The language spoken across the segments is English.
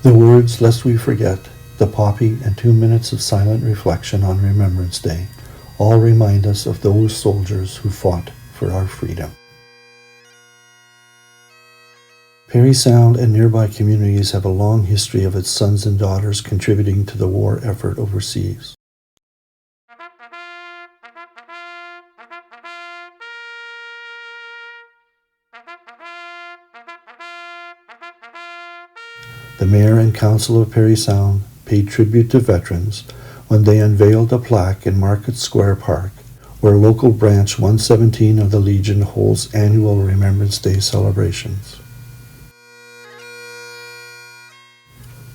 The words, "Lest we forget," the poppy, and 2 minutes of silent reflection on Remembrance Day all remind us of those soldiers who fought for our freedom. Parry Sound and nearby communities have a long history of its sons and daughters contributing to the war effort overseas. The Mayor and Council of Parry Sound paid tribute to veterans when they unveiled a plaque in Market Square Park, where local branch 117 of the Legion holds annual Remembrance Day celebrations.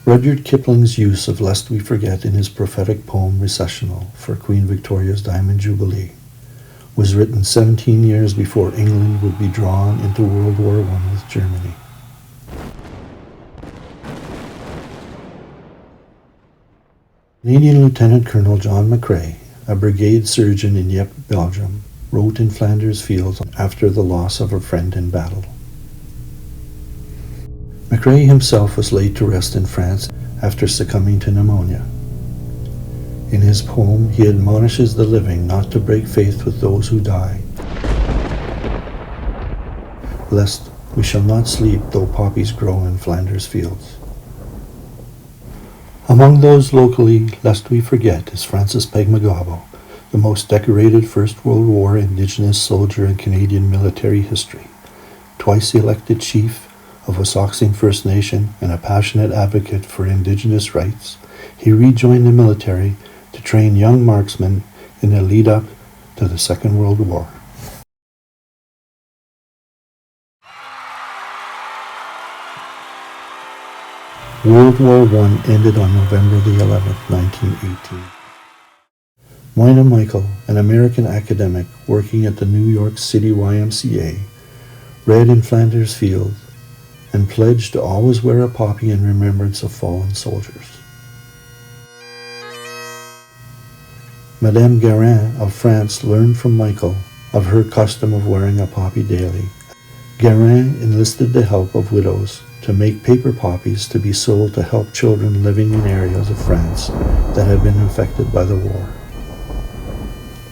Rudyard Kipling's use of "Lest We Forget" in his prophetic poem Recessional for Queen Victoria's Diamond Jubilee was written 17 years before England would be drawn into World War I with Germany. Canadian Lieutenant Colonel John McCrae, a brigade surgeon in Ypres, Belgium, wrote in Flanders Fields after the loss of a friend in battle. McCrae himself was laid to rest in France after succumbing to pneumonia. In his poem, he admonishes the living not to break faith with those who die, lest we shall not sleep though poppies grow in Flanders Fields. Among those locally lest we forget is Francis Pegmagabo, the most decorated First World War Indigenous soldier in Canadian military history, twice elected chief of Wasauksing First Nation and a passionate advocate for Indigenous rights. He rejoined the military to train young marksmen in the lead-up to the Second World War. World War I ended on November the 11th, 1918. Moina Michael, an American academic working at the New York City YMCA, read in Flanders Fields and pledged to always wear a poppy in remembrance of fallen soldiers. Madame Guérin of France learned from Michael of her custom of wearing a poppy daily. Guérin enlisted the help of widows to make paper poppies to be sold to help children living in areas of France that had been affected by the war.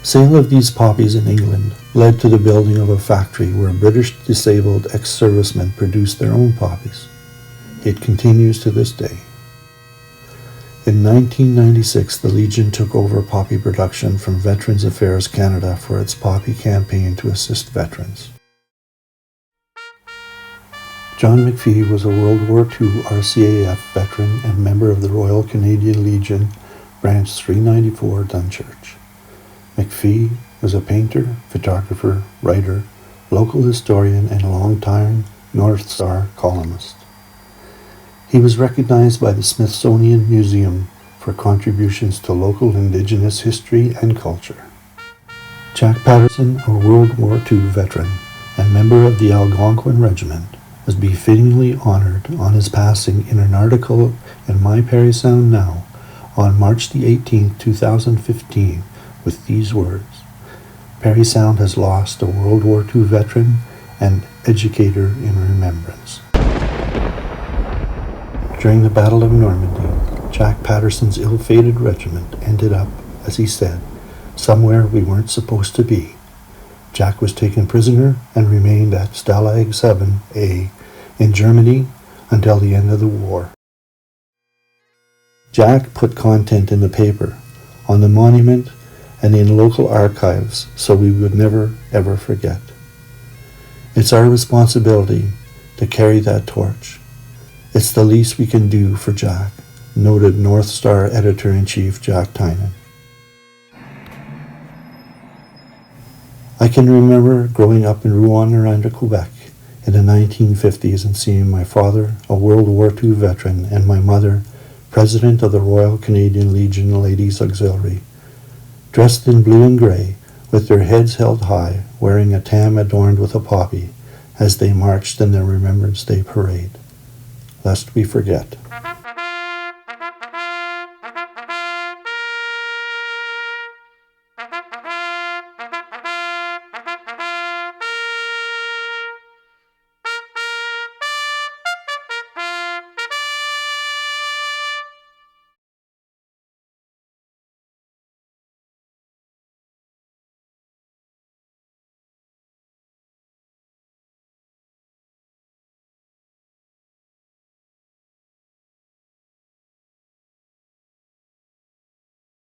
Sale of these poppies in England led to the building of a factory where British disabled ex-servicemen produced their own poppies. It continues to this day. In 1996, the Legion took over poppy production from Veterans Affairs Canada for its poppy campaign to assist veterans. John McPhee was a World War II RCAF veteran and member of the Royal Canadian Legion, Branch 394, Dunchurch. McPhee was a painter, photographer, writer, local historian, and long-time North Star columnist. He was recognized by the Smithsonian Museum for contributions to local Indigenous history and culture. Jack Patterson, a World War II veteran and member of the Algonquin Regiment, was befittingly honored on his passing in an article in My Parry Sound Now on March the 18th, 2015, with these words: "Parry Sound has lost a World War II veteran and educator in remembrance." During the Battle of Normandy, Jack Patterson's ill-fated regiment ended up, as he said, somewhere we weren't supposed to be. Jack was taken prisoner and remained at Stalag 7A in Germany until the end of the war. Jack put content in the paper, on the monument, and in local archives so we would never ever forget. It's our responsibility to carry that torch. It's the least we can do for Jack, noted North Star Editor-in-Chief Jack Tynan. I can remember growing up in Rouen-Noranda, Quebec in the 1950s and seeing my father, a World War II veteran, and my mother, President of the Royal Canadian Legion Ladies Auxiliary, dressed in blue and grey, with their heads held high, wearing a tam adorned with a poppy, as they marched in their Remembrance Day parade. Lest we forget.